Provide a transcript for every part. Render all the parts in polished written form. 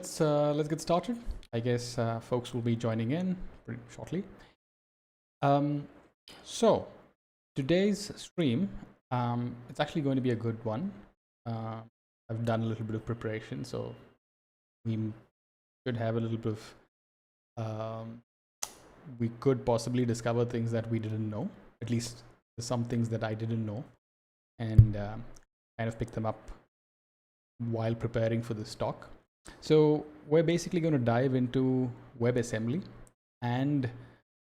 Let's get started. I guess folks will be joining in pretty shortly. So today's stream, it's actually going to be a good one. I've done a little bit of preparation, so we should have a little bit of, we could possibly discover things that we didn't know. At least some things that I didn't know, and kind of pick them up while preparing for this talk. So we're basically going to dive into WebAssembly and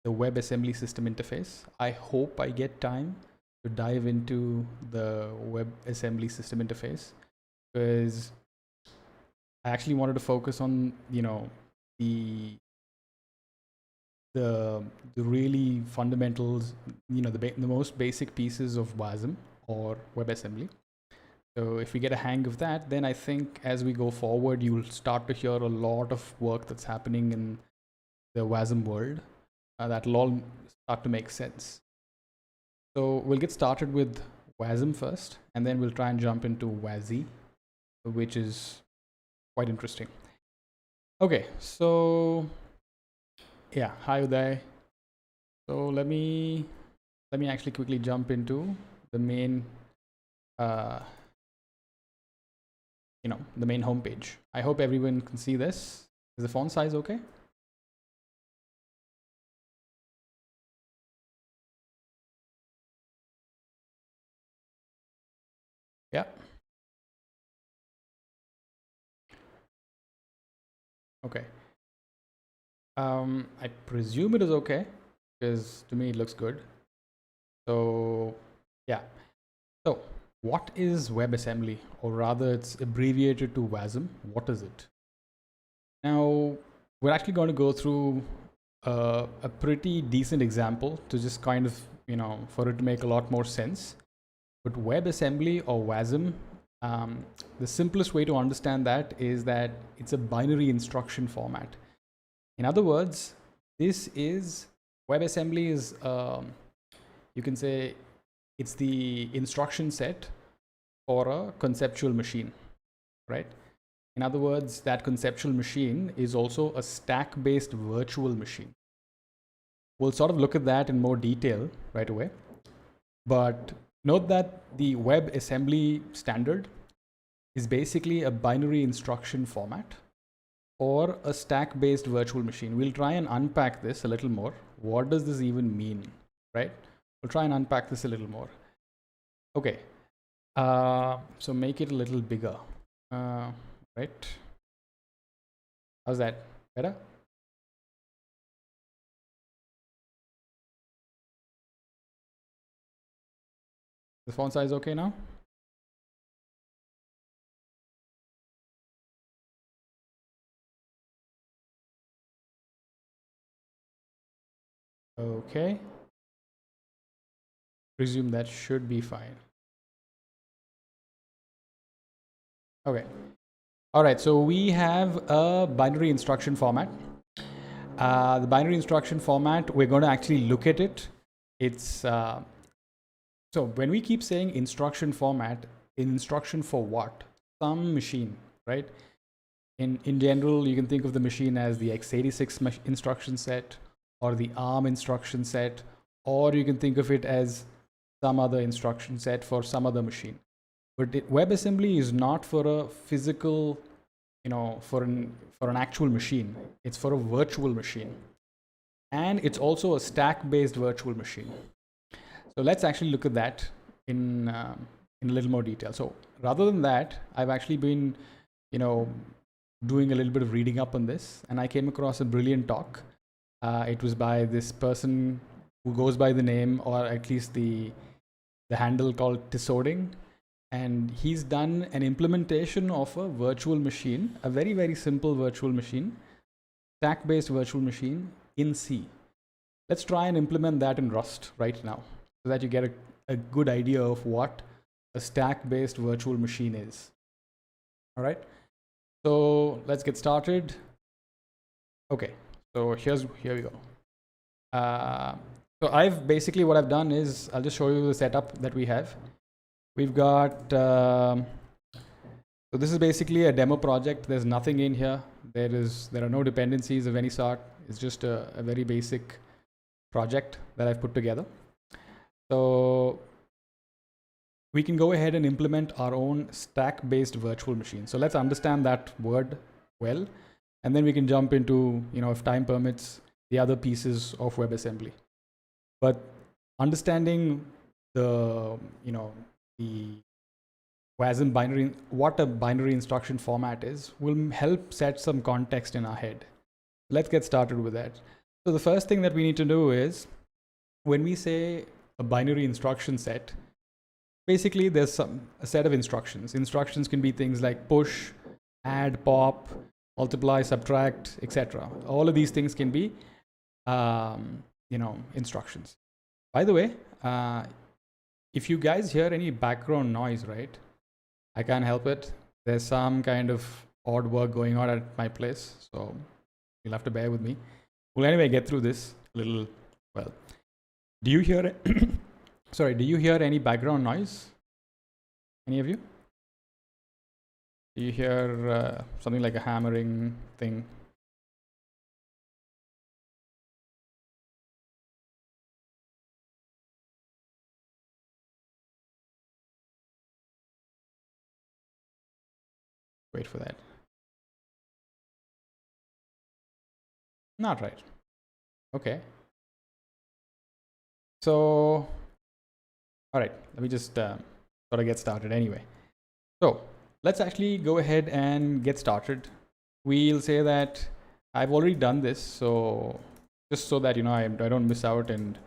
the WebAssembly system interface. I hope I get time to dive into the WebAssembly system interface, because I actually wanted to focus on, you know, the really fundamentals, you know, the most basic pieces of WASM or WebAssembly. So if we get a hang of that, then I think as we go forward, you'll start to hear a lot of work that's happening in the WASM world. That'll all start to make sense. So we'll get started with WASM first, and then we'll try and jump into WASI, which is quite interesting. Okay, so yeah, hi Uday. So let me actually quickly jump into the main the main homepage. I hope everyone can see this. Is the font size okay? Yeah. Okay. I presume it is okay, because to me it looks good. So yeah. So what is WebAssembly, or rather it's abbreviated to WASM? What is it? Now, we're actually going to go through a pretty decent example to just kind of, you know, for it to make a lot more sense. But WebAssembly or WASM, the simplest way to understand that is that it's a binary instruction format. In other words, this is WebAssembly is, you can say, it's the instruction set for a conceptual machine, right? In other words, that conceptual machine is also a stack-based virtual machine. We'll sort of look at that in more detail right away. But note that the WebAssembly standard is basically a binary instruction format or a stack-based virtual machine. We'll try and unpack this a little more. What does this even mean, right? We'll try and unpack this a little more. Okay, so make it a little bigger, right? How's that? Better? The font size okay now? Okay. Presume that should be fine. Okay. All right. So we have a binary instruction format. The binary instruction format, we're going to actually look at it. It's so when we keep saying instruction format, instruction for what? Some machine, right? In general, you can think of the machine as the x86 instruction set, or the ARM instruction set, or you can think of it as some other instruction set for some other machine. But WebAssembly is not for a physical, you know, for an actual machine. It's for a virtual machine, and it's also a stack-based virtual machine. So let's actually look at that in a little more detail. So rather than that, I've actually been, you know, doing a little bit of reading up on this, and I came across a brilliant talk. It was by this person who goes by the name, or at least the handle, called Tisoding, and he's done an implementation of a virtual machine, a very, very simple virtual machine, stack-based virtual machine in C. Let's try and implement that in Rust right now, so that you get a good idea of what a stack-based virtual machine is. All right. So let's get started. Okay, so here we go. So I've basically, what I've done is, I'll just show you the setup that we have. We've got, so So this is basically a demo project. There's nothing in here. There are no dependencies of any sort. It's just a very basic project that I've put together. So we can go ahead and implement our own stack-based virtual machine. So let's understand that word well, and then we can jump into, if time permits, the other pieces of WebAssembly. But understanding the WASM binary, what a binary instruction format is, will help set some context in our head. Let's get started with that. So the first thing that we need to do is, when we say a binary instruction set, basically there's a set of instructions. Instructions can be things like push, add, pop, multiply, subtract, etc. All of these things can be instructions. By the way, if you guys hear any background noise, right, I can't help it. There's some kind of odd work going on at my place, so you'll have to bear with me. We'll anyway get through this a little well. Do you hear it? Sorry, do you hear any background noise? Any of you? Do you hear something like a hammering thing? Wait for that. Not right. Okay. So, all right, let me just sort of get started anyway. So let's actually go ahead and get started. We'll say that I've already done this, so just so that I don't miss out and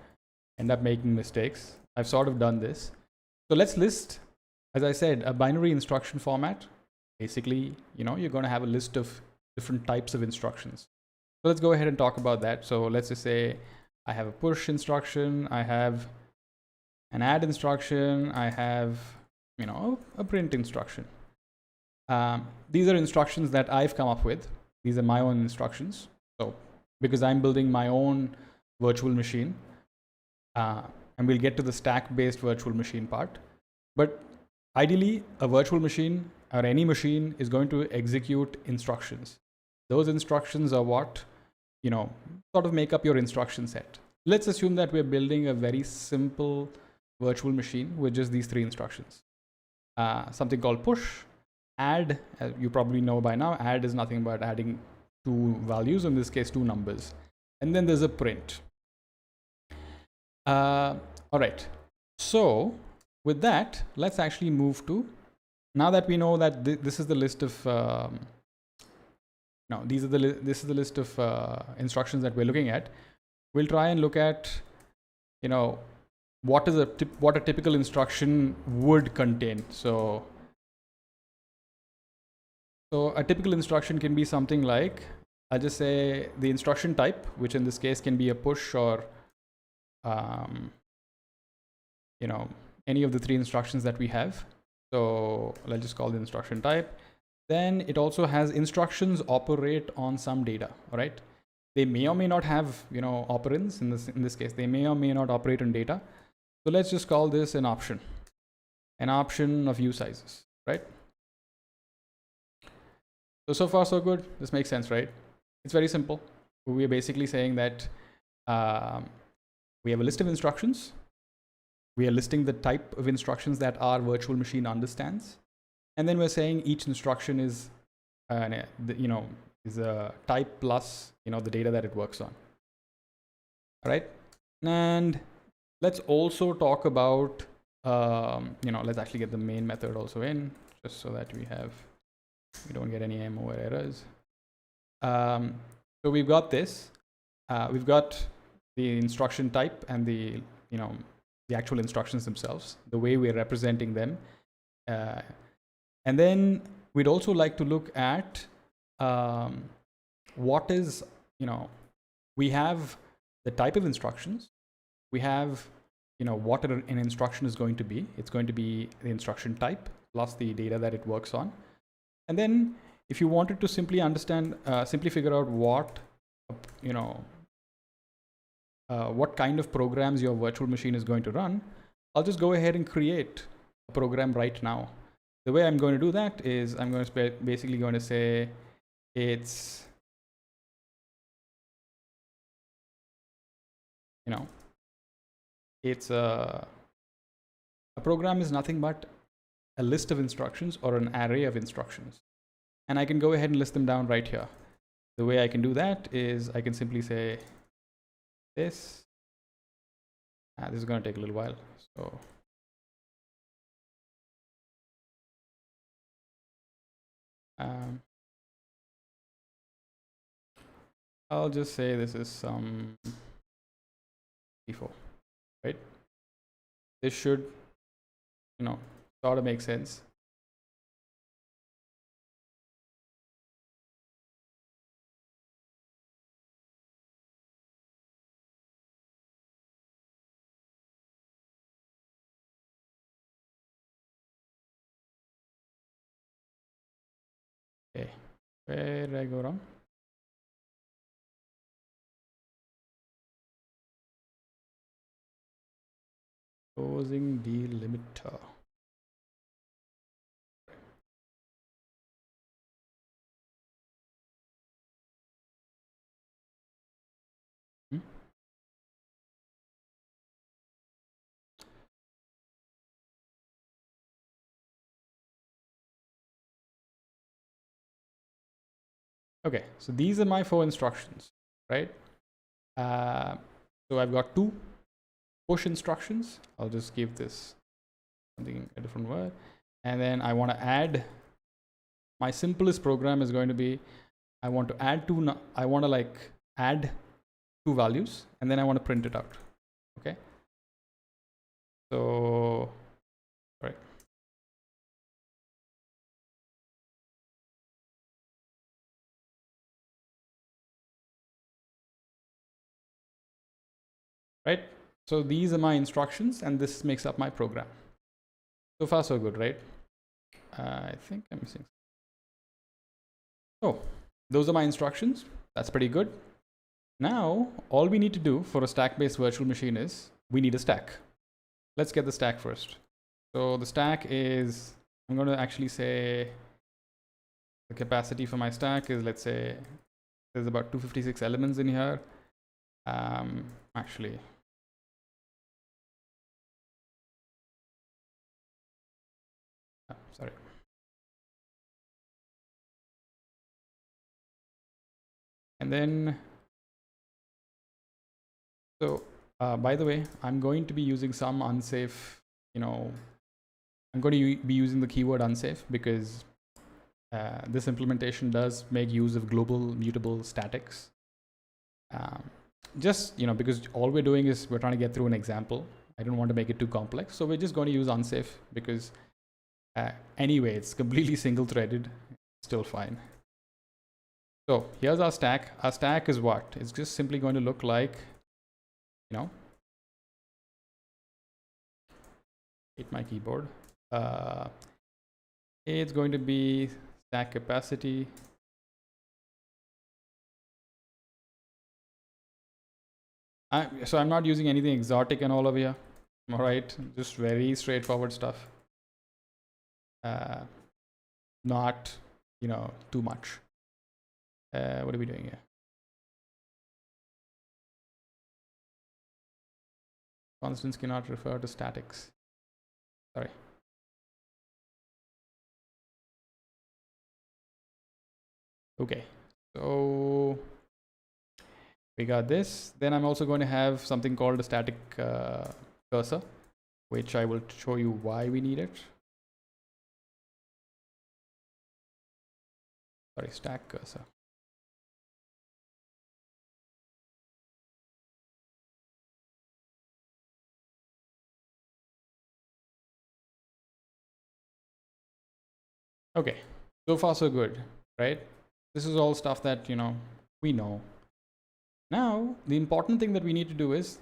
end up making mistakes, I've sort of done this. So let's list, as I said, a binary instruction format. Basically, you're going to have a list of different types of instructions. So let's go ahead and talk about that. So let's just say I have a push instruction, I have an add instruction, I have a print instruction. These are instructions that I've come up with. These are my own instructions. So because I'm building my own virtual machine, and we'll get to the stack-based virtual machine part. But ideally, a virtual machine or any machine is going to execute instructions. Those instructions are what, sort of make up your instruction set. Let's assume that we're building a very simple virtual machine with just these three instructions. Something called push, add, as you probably know by now, add is nothing but adding two values, in this case, two numbers. And then there's a print. All right. So with that, let's actually move to, now that we know that this is the list of, this is the list of instructions that we're looking at. We'll try and look at, what a typical instruction would contain. So a typical instruction can be something like, I'll just say the instruction type, which in this case can be a push or, any of the three instructions that we have. So let's just call the instruction type. Then it also has instructions operate on some data, right? They may or may not have, operands in this case. They may or may not operate on data. So let's just call this an option of view sizes, right? So far so good. This makes sense, right? It's very simple. We are basically saying that we have a list of instructions. We are listing the type of instructions that our virtual machine understands. And then we're saying each instruction is, is a type plus, the data that it works on. All right. And let's also talk about, let's actually get the main method also in, just so that we don't get any MO errors. So we've got this. We've got the instruction type and the actual instructions themselves, the way we're representing them. And then we'd also like to look at what is, we have the type of instructions. We have, what an instruction is going to be. It's going to be the instruction type plus the data that it works on. And then if you wanted to simply understand, simply figure out what, what kind of programs your virtual machine is going to run, I'll just go ahead and create a program right now. the way I'm going to do that is I'm going to basically going to say it's, you know, it's a program is nothing but a list of instructions or an array of instructions. And I can go ahead and list them down right here. The way I can do that is I can simply say this. This is going to take a little while. So I'll just say this is some before, right? This should, you know, sort of make sense. Okay, where did I go wrong? Closing delimiter. Okay, so these are my 4 instructions, right? So I've got 2 push instructions. I'll just give this something a different word. And then I want to add, my simplest program is going to be, I want to add I want to like add 2 values, and then I want to print it out. Okay. So, right. Right. So these are my instructions, and this makes up my program. So far, so good, right? I think I'm missing. Oh, those are my instructions. That's pretty good. Now, all we need to do for a stack-based virtual machine is we need a stack. Let's get the stack first. So the stack is, I'm going to actually say the capacity for my stack is, let's say, there's about 256 elements in here. Actually, sorry. And then, so by the way, I'm going to be using some unsafe, you know, I'm going to be using the keyword unsafe because this implementation does make use of global mutable statics. Just, you know, because all we're doing is we're trying to get through an example. I don't want to make it too complex. So we're just going to use unsafe because anyway, it's completely single-threaded, still fine. So here's our stack. Our stack is what? It's just simply going to look like, you know, hit my keyboard. It's going to be stack capacity. So I'm not using anything exotic and all over here. All right, just very straightforward stuff. Not, you know, too much. What are we doing here? Constants cannot refer to statics. Sorry. Okay, so we got this. Then I'm also going to have something called a static cursor, which I will show you why we need it. Sorry, stack cursor. Okay, so far so good, right? This is all stuff that, you know, we know. Now, the important thing that we need to do is,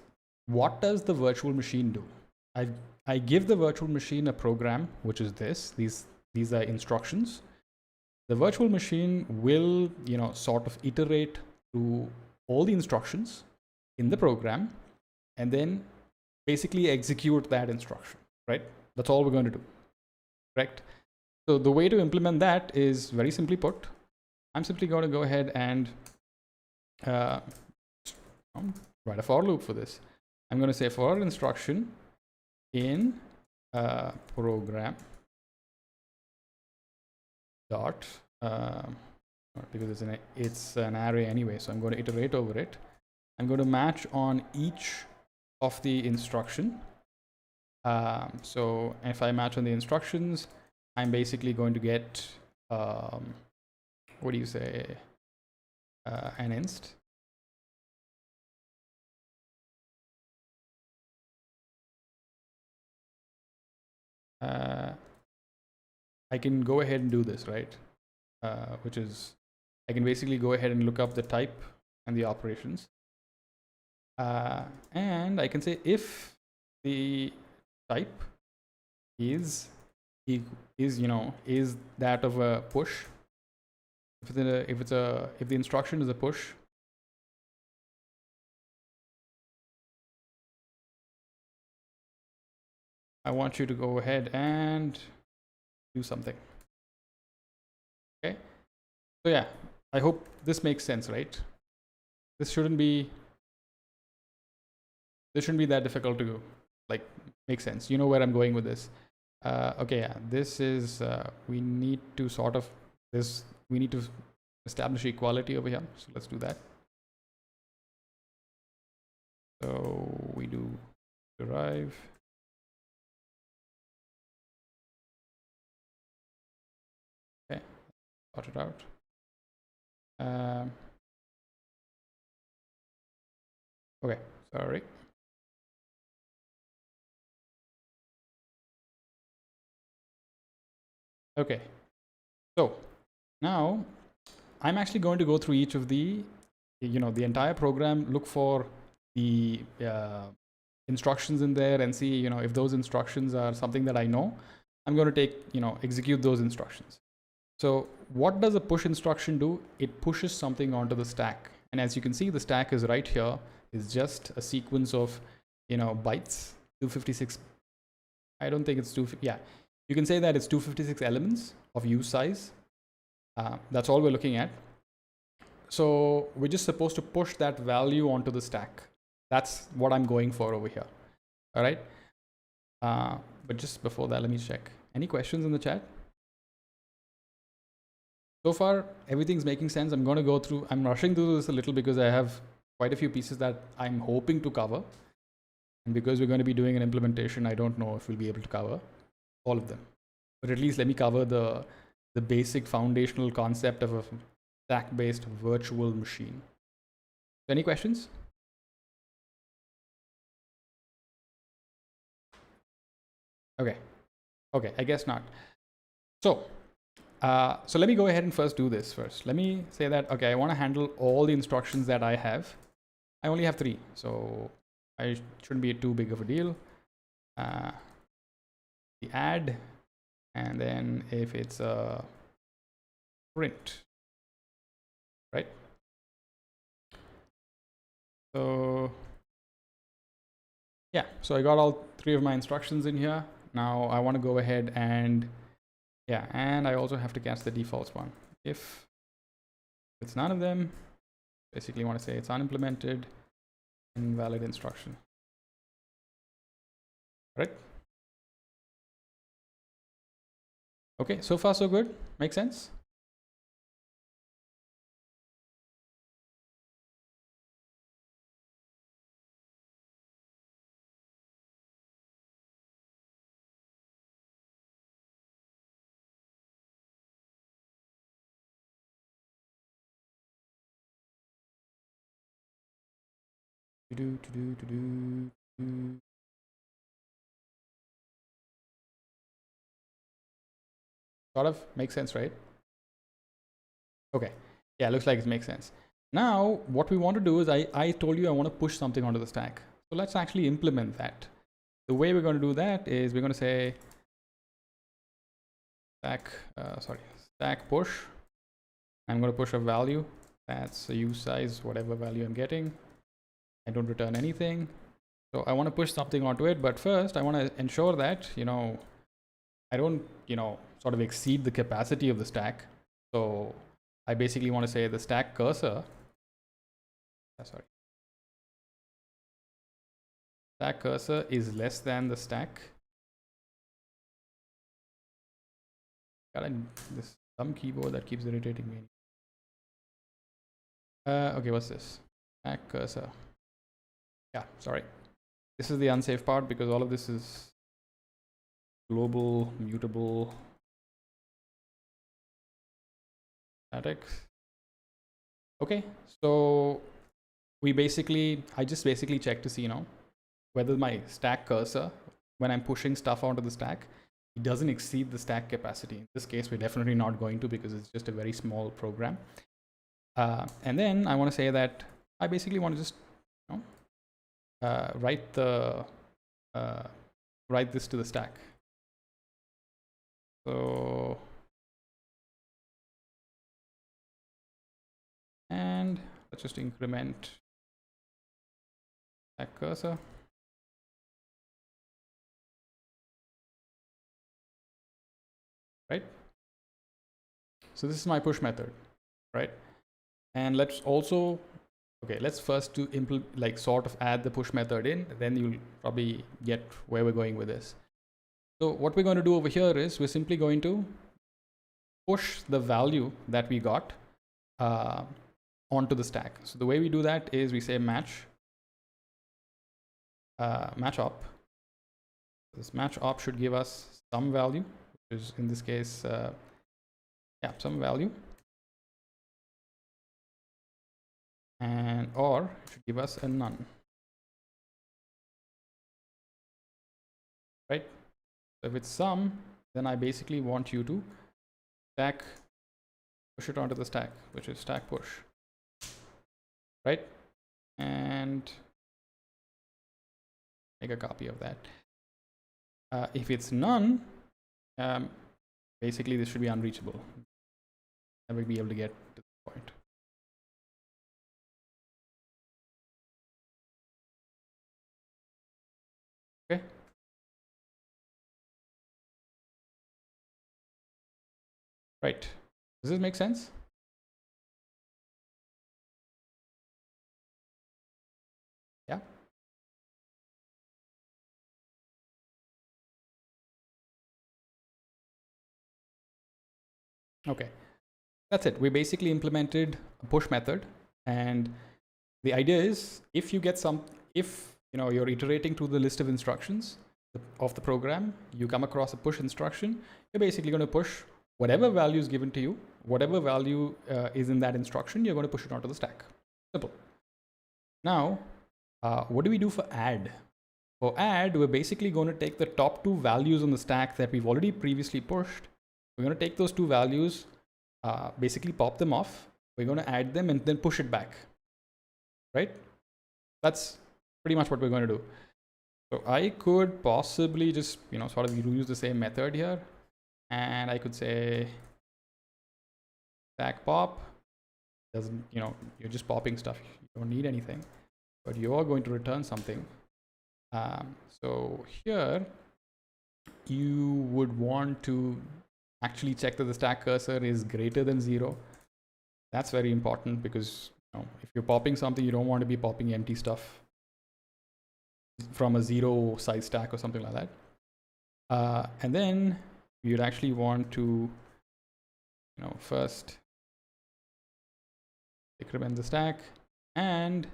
what does the virtual machine do? I give the virtual machine a program, which is this. These are instructions. The virtual machine will, you know, sort of iterate through all the instructions in the program and then basically execute that instruction, right? That's all we're going to do, correct? So the way to implement that is very simply put. I'm simply going to go ahead and write a for loop for this. I'm going to say for instruction in program dot because it's an array anyway, so I'm going to iterate over it. I'm going to match on each of the instruction. So if I match on the instructions, I'm basically going to get what do you say, an inst. I can go ahead and do this, right? Which is, I can basically go ahead and look up the type and the operations. And I can say if the type is that of a push. If the instruction is a push, I want you to go ahead and do something. Okay. So yeah, I hope this makes sense, right? This shouldn't be that difficult to make sense. You know where I'm going with this. Okay, yeah, this is we need to establish equality over here. So let's do that. So we do derive. Okay, sort it out. Okay, sorry. Okay, so now I'm actually going to go through each of the, the entire program, look for the instructions in there and see, if those instructions are something that I know. I'm going to execute those instructions. So what does a push instruction do? It pushes something onto the stack. And as you can see, the stack is right here. It's just a sequence of, bytes, 256. I don't think it's yeah. You can say that it's 256 elements of use size. That's all we're looking at. So we're just supposed to push that value onto the stack. That's what I'm going for over here. All right. But just before that, let me check. Any questions in the chat? So far, everything's making sense. I'm going to go through, I'm rushing through this a little because I have quite a few pieces that I'm hoping to cover. And because we're going to be doing an implementation, I don't know if we'll be able to cover all of them. But at least let me cover the basic foundational concept of a stack-based virtual machine. Any questions? Okay. Okay, I guess not. So let me go ahead and first do this first. Let me say that, okay, I want to handle all the instructions that I have. I only have 3, so I shouldn't be too big of a deal. The add, and then if it's a print, right? So yeah, so I got all 3 of my instructions in here. Now I want to go ahead and and I also have to catch the defaults one. If it's none of them, basically want to say it's unimplemented, invalid instruction. Right? Okay, so far so good. Make sense? Sort of makes sense, right? Okay. Yeah, looks like it makes sense. Now, what we want to do is I told you I want to push something onto the stack. So let's actually implement that. The way we're going to do that is we're going to say stack push. I'm going to push a value. That's a use size, whatever value I'm getting. I don't return anything. So I want to push something onto it, but first I want to ensure that, I don't, sort of exceed the capacity of the stack. So I basically want to say the stack cursor, stack cursor is less than the stack. Got this dumb keyboard that keeps irritating me. Okay, what's this? Stack cursor. Yeah, sorry. This is the unsafe part because all of this is global, mutable, static. Okay, so I just basically check to see, whether my stack cursor, when I'm pushing stuff onto the stack, it doesn't exceed the stack capacity. In this case, we're definitely not going to because it's just a very small program. And then I want to say that I basically want to just write this to the stack. So, and let's just increment stack cursor. Right? So this is my push method, right? And let's also, okay, let's first do sort of add the push method in, then you'll probably get where we're going with this. So what we're going to do over here is we're simply going to push the value that we got onto the stack. So the way we do that is we say match op. This match op should give us some value, which is in this case, some value. And or it should give us a none, right? So if it's some, then I basically want you to push it onto the stack, which is stack push, right? And make a copy of that. If it's none, basically this should be unreachable. Never be able to get to the point. Okay. Right. Does this make sense? Yeah. Okay. That's it. We basically implemented a push method, and the idea is if you're iterating through the list of instructions of the program, you come across a push instruction, you're basically going to push whatever value is given to you, whatever value is in that instruction, you're going to push it onto the stack. Simple. Now, what do we do for add? For add, we're basically going to take the top two values on the stack that we've already previously pushed. We're going to take those two values, basically pop them off. We're going to add them and then push it back, right? That's pretty much what we're going to do. So I could possibly just, sort of use the same method here. And I could say stack pop. Doesn't, you're just popping stuff. You don't need anything, but you are going to return something. So here you would want to actually check that the stack cursor is greater than 0. That's very important because if you're popping something, you don't want to be popping empty stuff from a 0 size stack or something like that. And then you'd actually want to first increment the stack, and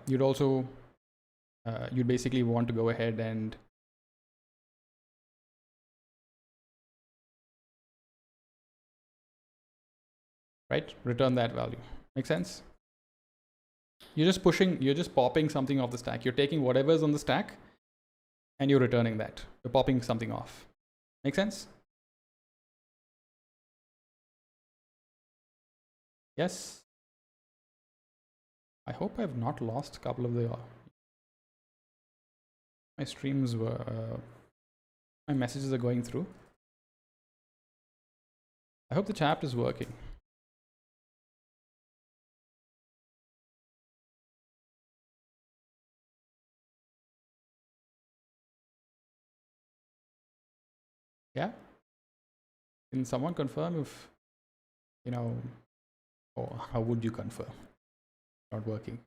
you'd also you'd basically want to go ahead and return that value. Make sense? You're just popping something off the stack. You're taking whatever's on the stack and you're returning that. You're popping something off. Make sense? Yes. I hope I've not lost a couple of my streams were my messages are going through. I hope the chat is working. Yeah. Can someone confirm if, or how would you confirm? Not working.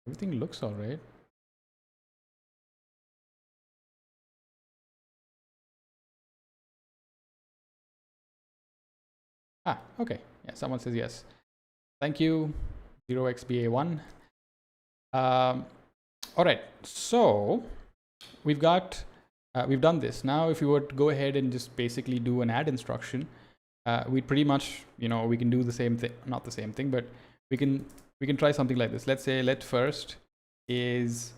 Everything looks all right. Okay. Yeah, someone says yes. Thank you, 0xba1. All right, so we've done this. Now, if you were to go ahead and just basically do an add instruction, we pretty much, we can do the same thing, not the same thing, but we can try something like this. Let's say let first is,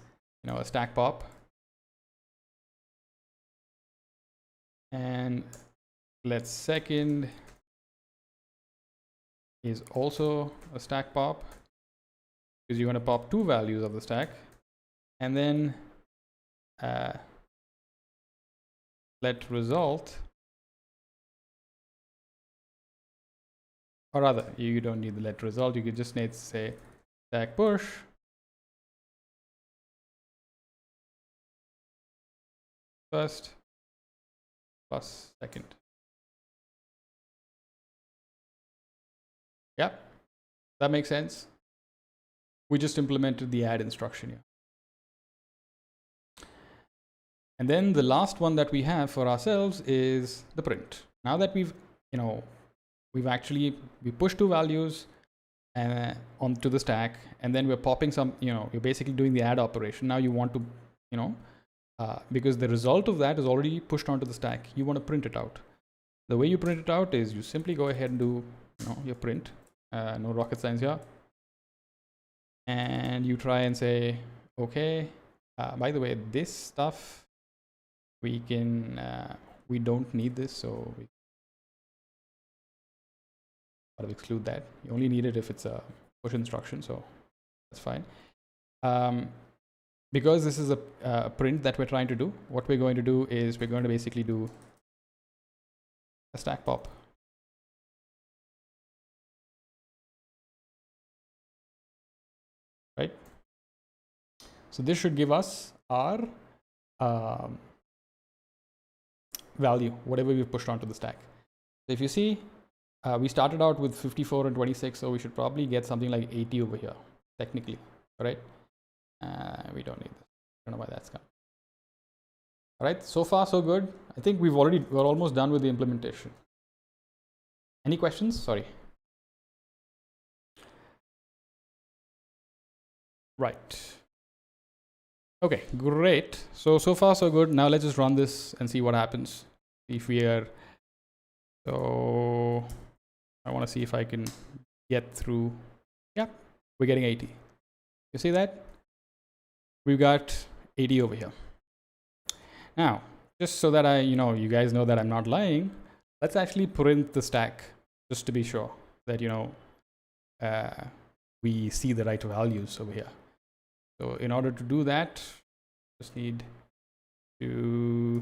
a stack pop, and let second is also a stack pop, because you're going to pop 2 values of the stack, and then let result, or rather, you don't need the let result. You could just need to say stack push first plus second. Yep, that makes sense. We just implemented the add instruction here. And then the last one that we have for ourselves is the print. Now that we've pushed 2 values onto the stack, and then we're popping some, you're basically doing the add operation. Now you want to, because the result of that is already pushed onto the stack, you want to print it out. The way you print it out is you simply go ahead and do, your print, no rocket science here. And you try and say, okay, by the way, this stuff, we don't need this, so we gotta exclude that. You only need it if it's a push instruction, so that's fine. Because this is a print that we're trying to do, what we're going to do is we're going to basically do a stack pop. Right? So this should give us our value, whatever we've pushed onto the stack. So if you see, we started out with 54 and 26, so we should probably get something like 80 over here, technically, right? We don't need this. I don't know why that's coming. All right, so far so good. I think we're almost done with the implementation. Any questions? Sorry. Right. Okay, great. So far so good. Now let's just run this and see what happens. If we are, so I want to see if I can get through. Yep, we're getting 80. You see that? We've got 80 over here. Now, just so that you guys know that I'm not lying, let's actually print the stack just to be sure that, we see the right values over here. So in order to do that, just need to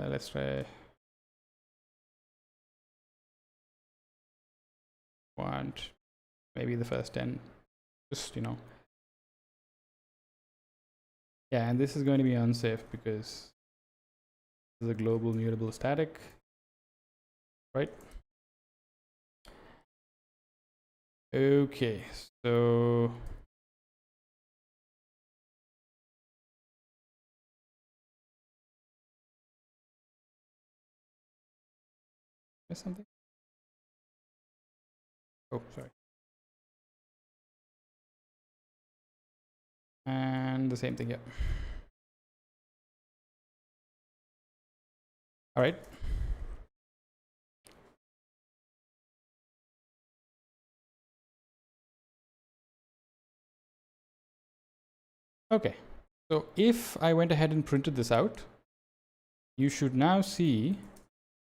let's try maybe the first 10, just yeah, and this is going to be unsafe because this is a global mutable static, right? Okay, so there's something. Oh, sorry. And the same thing here. All right. Okay, so if I went ahead and printed this out, you should now see,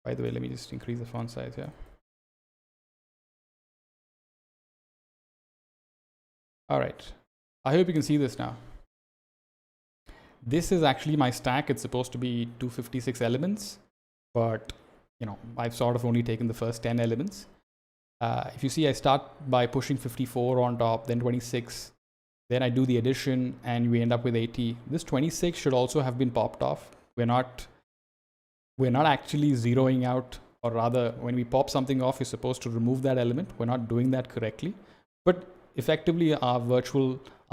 by the way, let me just increase the font size here. All right, I hope you can see this now. This is actually my stack. It's supposed to be 256 elements, but I've sort of only taken the first 10 elements. If you see, I start by pushing 54 on top, then 26, then I do the addition, and we end up with 80. This 26 should also have been popped off. We're not actually zeroing out, or rather, when we pop something off, you're supposed to remove that element. We're not doing that correctly. But effectively, our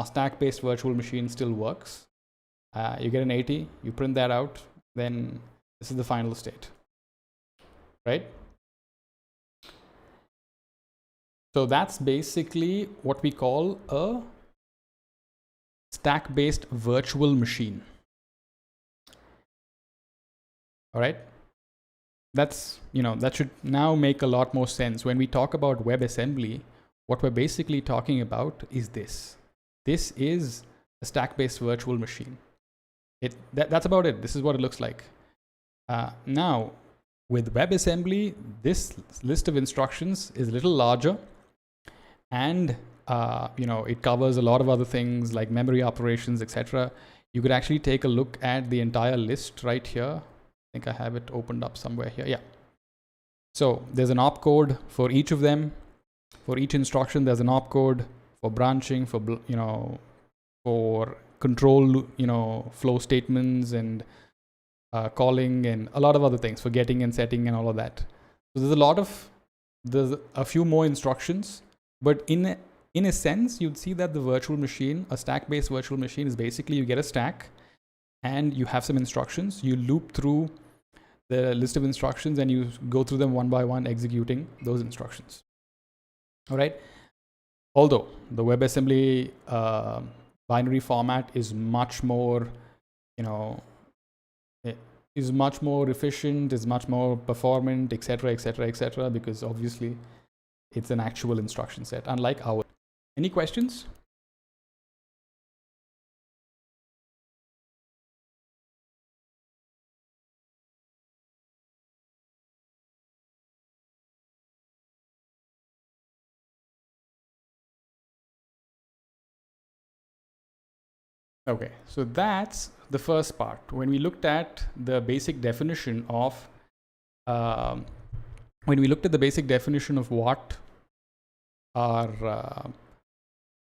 stack-based virtual machine still works. You get an 80, you print that out, then this is the final state, right? So that's basically what we call a stack-based virtual machine. All right. That's, that should now make a lot more sense. When we talk about WebAssembly, what we're basically talking about is this. This is a stack-based virtual machine. That's about it. This is what it looks like. Now, with WebAssembly, this list of instructions is a little larger, and it covers a lot of other things like memory operations, etc. You could actually take a look at the entire list right here. I think I have it opened up somewhere here. Yeah. So there's an opcode for each of them. For each instruction, there's an opcode for branching, for control, flow statements, and calling, and a lot of other things for getting and setting and all of that. So there's a few more instructions, but in a sense, you'd see that the virtual machine, a stack-based virtual machine, is basically you get a stack and you have some instructions. You loop through the list of instructions and you go through them one by one, executing those instructions. All right. Although the WebAssembly binary format is much more, is much more efficient, is much more performant, etc., etc., etc., because obviously it's an actual instruction set, unlike ours. Any questions? Okay, so that's the first part. When we looked at the basic definition of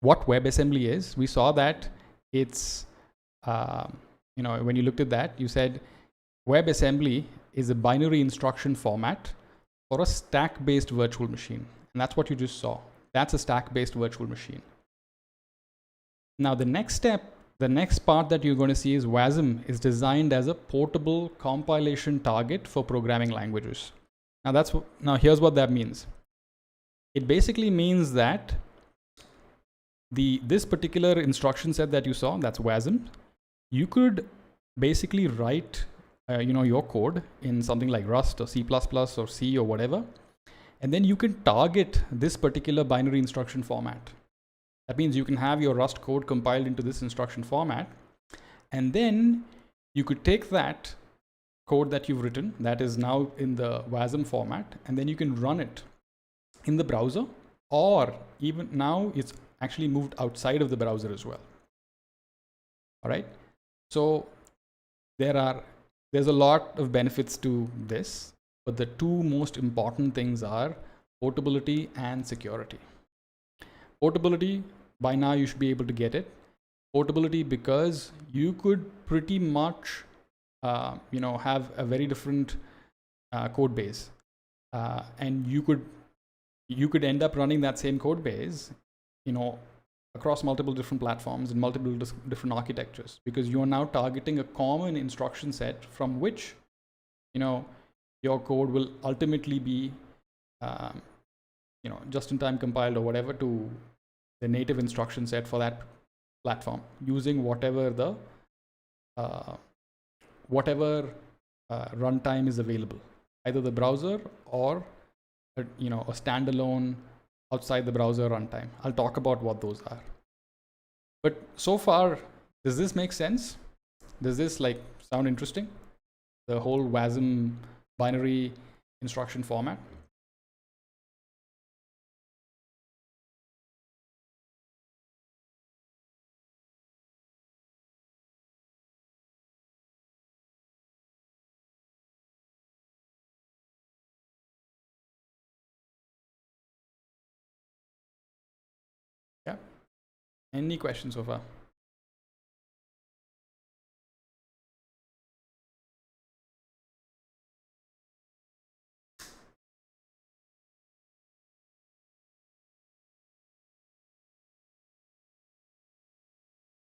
what WebAssembly is, we saw that it's when you looked at that, you said WebAssembly is a binary instruction format for a stack-based virtual machine, and that's what you just saw. That's a stack-based virtual machine. Now the next step, the next part that you're going to see is WASM is designed as a portable compilation target for programming languages. Now here's what that means. It basically means that this particular instruction set that you saw, that's WASM, you could basically write your code in something like Rust or C++ or C or whatever, and then you can target this particular binary instruction format. That means you can have your Rust code compiled into this instruction format, and then you could take that code that you've written that is now in the WASM format, and then you can run it in the browser, or even now it's actually moved outside of the browser as well. All right. So there's a lot of benefits to this, but the two most important things are portability and security. Portability, by now you should be able to get it. Portability because you could pretty much have a very different code base, and you could end up running that same code base across multiple different platforms and multiple different architectures, because you are now targeting a common instruction set from which your code will ultimately be just in time compiled or whatever to the native instruction set for that platform, using whatever the runtime is available, either the browser or a standalone outside the browser runtime. I'll talk about what those are. But so far, does this make sense? Does this sound interesting? The whole WASM binary instruction format? Any questions so far?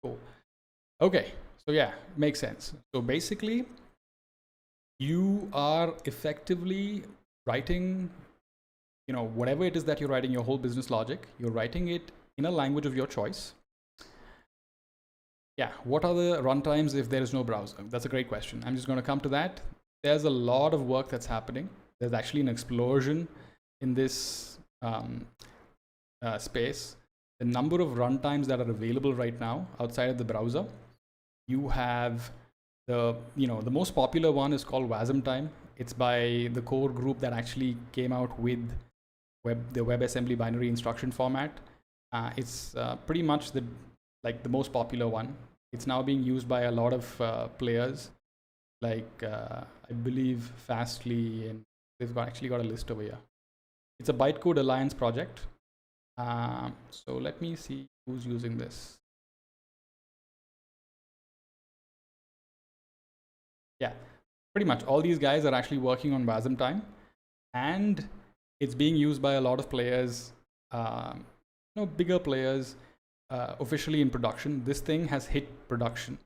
Cool. Okay, so yeah, makes sense. So basically, you are effectively writing, whatever it is that you're writing, your whole business logic, you're writing it in a language of your choice. Yeah, what are the runtimes if there is no browser? That's a great question. I'm just going to come to that. There's a lot of work that's happening. There's actually an explosion in this space. The number of runtimes that are available right now outside of the browser, you have the most popular one is called wasmtime. It's by the core group that actually came out with the WebAssembly binary instruction format. It's pretty much the most popular one. It's now being used by a lot of players, like I believe Fastly, and they've actually got a list over here. It's a bytecode alliance project. So let me see who's using this. Yeah, pretty much all these guys are actually working on wasmtime, and it's being used by a lot of players, bigger players, officially in production. This thing has hit production.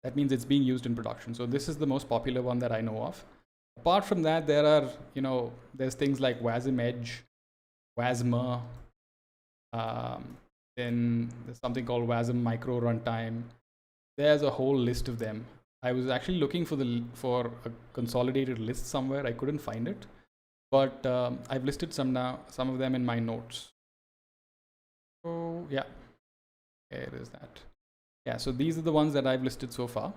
That means it's being used in production. So this is the most popular one that I know of. Apart from that, there are, there's things like wasmedge, wasm, then there's something called wasm micro runtime. There's a whole list of them. I was actually looking for a consolidated list somewhere. I couldn't find it, but I've listed some of them in my notes. So yeah, there is that. Yeah, so these are the ones that I've listed so far,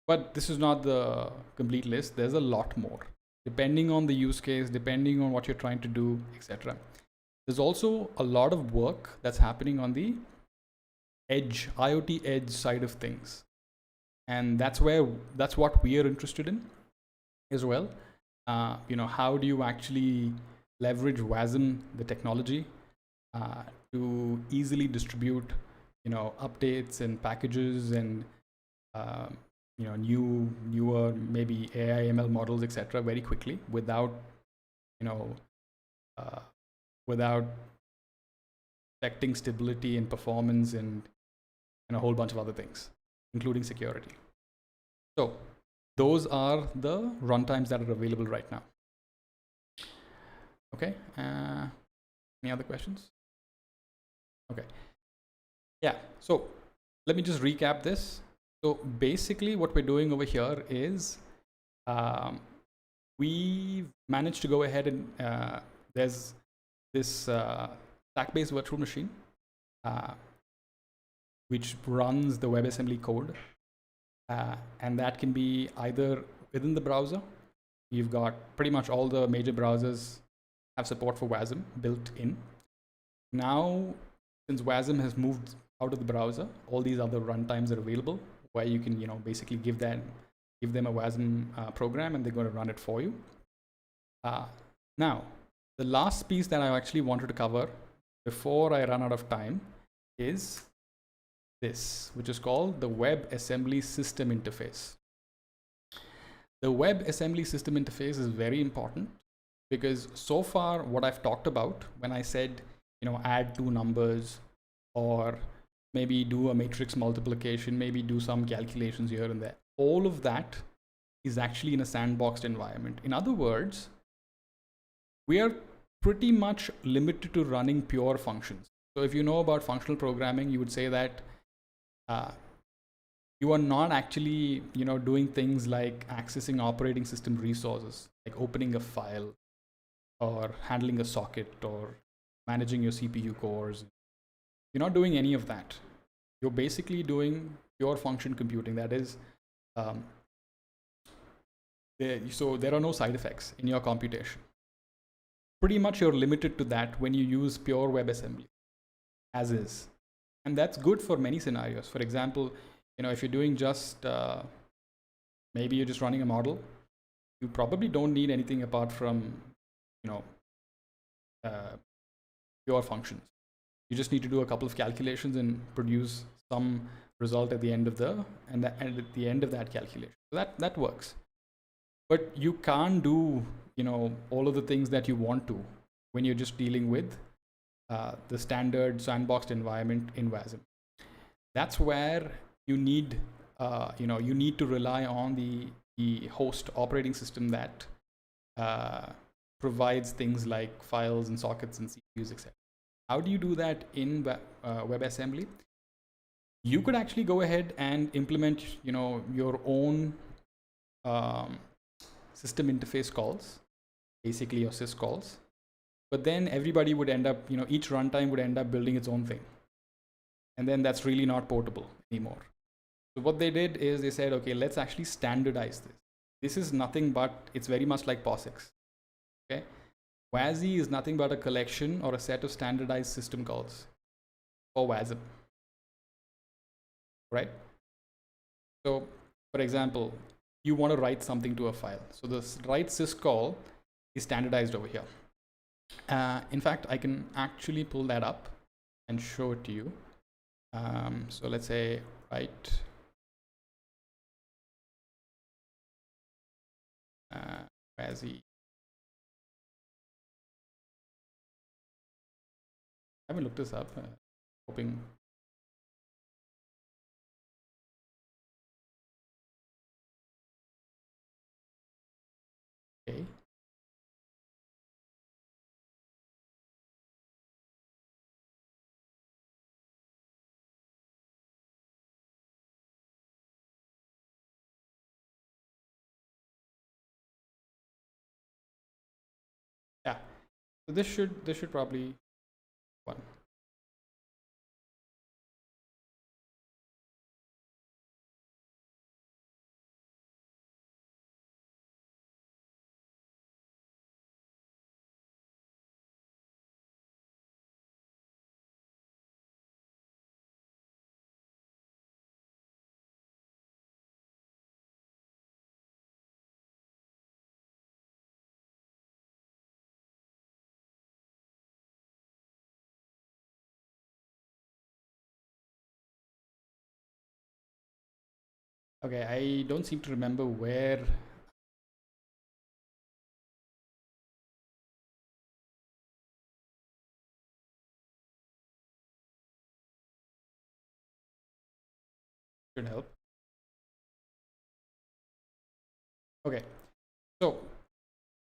but this is not the complete list. There's a lot more, depending on the use case, depending on what you're trying to do, etc. There's also a lot of work that's happening on the edge, IoT edge side of things. And that's what we are interested in as well. How do you actually leverage WASM, the technology, to easily distribute, updates and packages and, newer maybe AI ML models, etc. very quickly without affecting stability and performance and a whole bunch of other things, including security. So those are the runtimes that are available right now. Okay. Any other questions? Okay. Yeah. So let me just recap this. So basically what we're doing over here is we managed to go ahead and there's this stack-based virtual machine which runs the WebAssembly code. And that can be either within the browser. You've got pretty much all the major browsers have support for WASM built in. Now, since WASM has moved out of the browser, all these other runtimes are available where you can, basically give them a WASM program and they're going to run it for you. Now, the last piece that I actually wanted to cover before I run out of time is this, which is called the WebAssembly system interface. The WebAssembly system interface is very important because so far what I've talked about when I said, add two numbers or maybe do a matrix multiplication, maybe do some calculations here and there, all of that is actually in a sandboxed environment. In other words, we are pretty much limited to running pure functions. So if you know about functional programming, you would say that you are not actually, doing things like accessing operating system resources, like opening a file or handling a socket or managing your CPU cores. You're not doing any of that. You're basically doing pure function computing. That is, so there are no side effects in your computation. Pretty much you're limited to that when you use pure WebAssembly as is. And that's good for many scenarios. For example, if you're doing just, maybe you're just running a model, you probably don't need anything apart from, pure functions. You just need to do a couple of calculations and produce some result at the end of that calculation. So that works. But you can't do, all of the things that you want to when you're just dealing with the standard sandboxed environment in WASM. That's where you need, you need to rely on the host operating system that provides things like files and sockets and CPUs, etc. How do you do that in WebAssembly? You could actually go ahead and implement, your own system interface calls, basically your sys calls. But then everybody would end up, each runtime would end up building its own thing. And then that's really not portable anymore. So what they did is they said, okay, let's actually standardize this. This is nothing but, it's very much like POSIX. Okay. WASI is nothing but a collection or a set of standardized system calls for WASM. Right? So, for example, you want to write something to a file. So this write sys call is standardized over here. In fact, I can actually pull that up and show it to you. So let's say write WASI. I haven't looked this up, hoping. Okay. Yeah. So this should probably one. Okay, I don't seem to remember where. Should help. Okay, so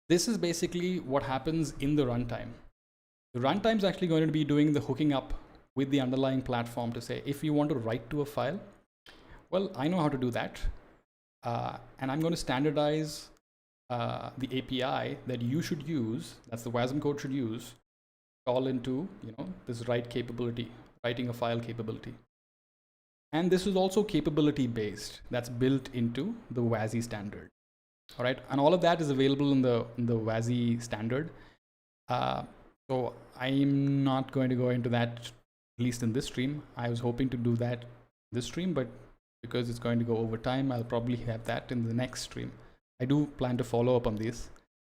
this is basically what happens in the runtime. The runtime is actually going to be doing the hooking up with the underlying platform to say, if you want to write to a file, well, I know how to do that. And I'm going to standardize the API that you should use, that's the WASM code should use, call into, this write capability, writing a file capability. And this is also capability based. That's built into the WASI standard. All right, and all of that is available in the WASI standard. So I'm not going to go into that, at least in this stream. I was hoping to do that this stream, but because it's going to go over time, I'll probably have that in the next stream. I do plan to follow up on this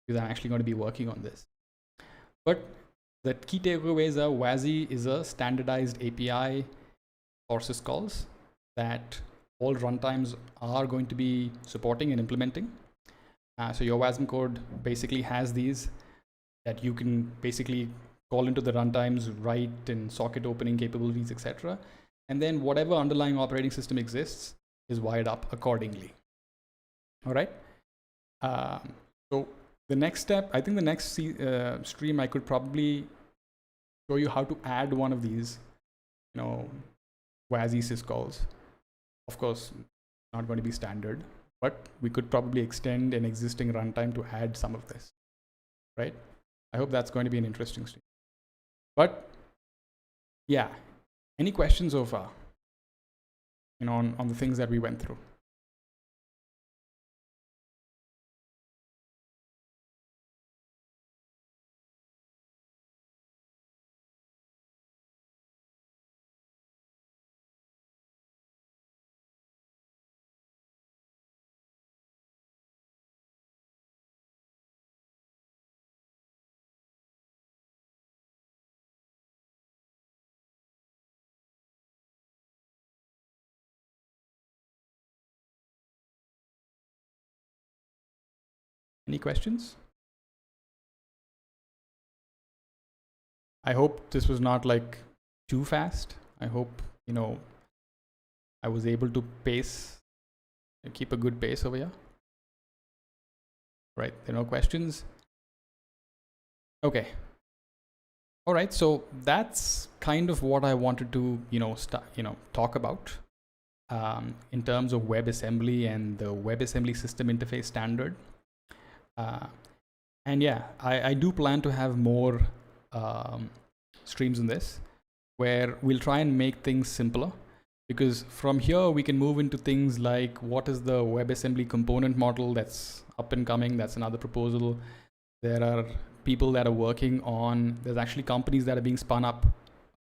because I'm actually going to be working on this. But the key takeaways are WASI is a standardized API for syscalls that all runtimes are going to be supporting and implementing. So your WASM code basically has these that you can basically call into the runtimes, write and socket opening capabilities, etc. And then whatever underlying operating system exists is wired up accordingly. All right. So the next step, I think the next stream, I could probably show you how to add one of these, WASI syscalls. Of course, not going to be standard, but we could probably extend an existing runtime to add some of this, right? I hope that's going to be an interesting stream. But yeah, any questions so far, on the things that we went through? Any questions? I hope this was not like too fast. I hope, you know, I was able to keep a good pace over here. Right, there are no questions. Okay. All right, so that's kind of what I wanted to, talk about in terms of WebAssembly and the WebAssembly system interface standard. And yeah, I do plan to have more streams in this where we'll try and make things simpler, because from here we can move into things like what is the WebAssembly component model that's up and coming. That's another proposal. There are people that are working on, there's actually companies that are being spun up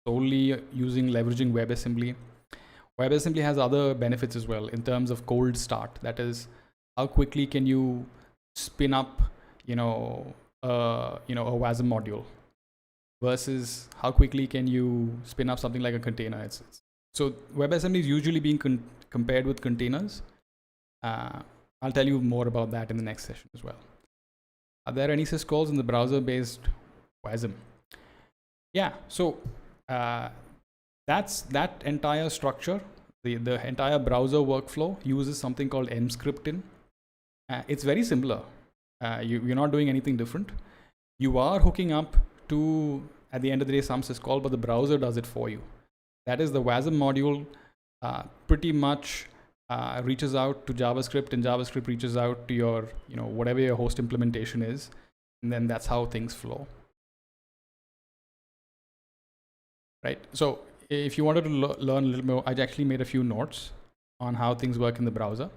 solely leveraging WebAssembly. WebAssembly has other benefits as well in terms of cold start. That is, how quickly can you spin up, a WASM module versus how quickly can you spin up something like a container. So WebAssembly is usually being compared with containers. I'll tell you more about that in the next session as well. Are there any syscalls in the browser-based WASM? Yeah, so that's that entire structure. The entire browser workflow uses something called mscriptin. It's very similar. You're not doing anything different. You are hooking up to, at the end of the day, some syscall, but the browser does it for you. That is, the WASM module pretty much reaches out to JavaScript, and JavaScript reaches out to your, whatever your host implementation is, and then that's how things flow. Right. So if you wanted to learn a little more, I actually made a few notes on how things work in the browser.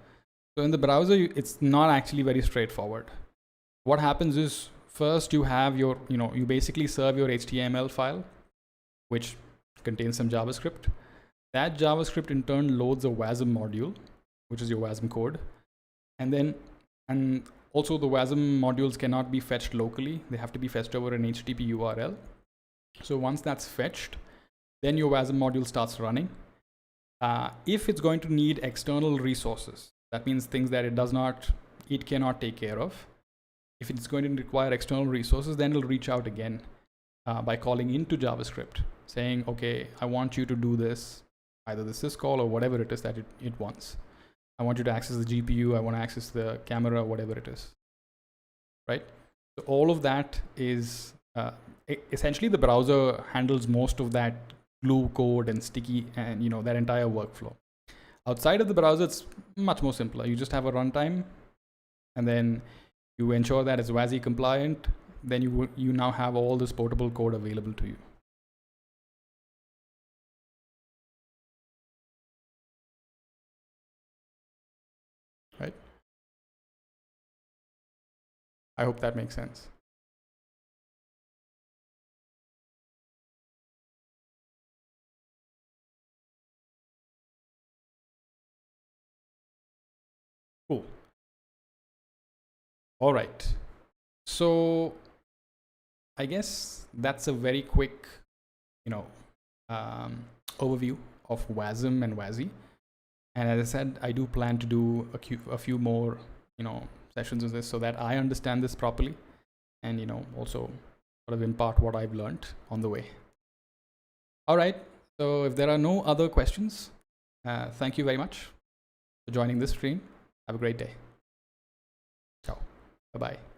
So in the browser, it's not actually very straightforward. What happens is, first you have your, you basically serve your HTML file, which contains some JavaScript. That JavaScript in turn loads a WASM module, which is your WASM code. And also the WASM modules cannot be fetched locally. They have to be fetched over an HTTP URL. So once that's fetched, then your WASM module starts running. If it's going to need external resources, that means things that it cannot take care of. If it's going to require external resources, then it'll reach out again by calling into JavaScript, saying, okay, I want you to do this, either the syscall or whatever it is that it wants. I want you to access the GPU, I want to access the camera, whatever it is, right? So all of that is, essentially the browser handles most of that glue code and sticky and, that entire workflow. Outside of the browser, it's much more simpler. You just have a runtime, and then you ensure that it's WASI compliant. Then you now have all this portable code available to you. Right? I hope that makes sense. Cool. All right. So I guess that's a very quick, overview of WASM and WASI. And as I said, I do plan to do a few more, sessions of this so that I understand this properly, and also sort of impart what I've learned on the way. All right. So if there are no other questions, thank you very much for joining this stream. Have a great day. Ciao. Bye-bye.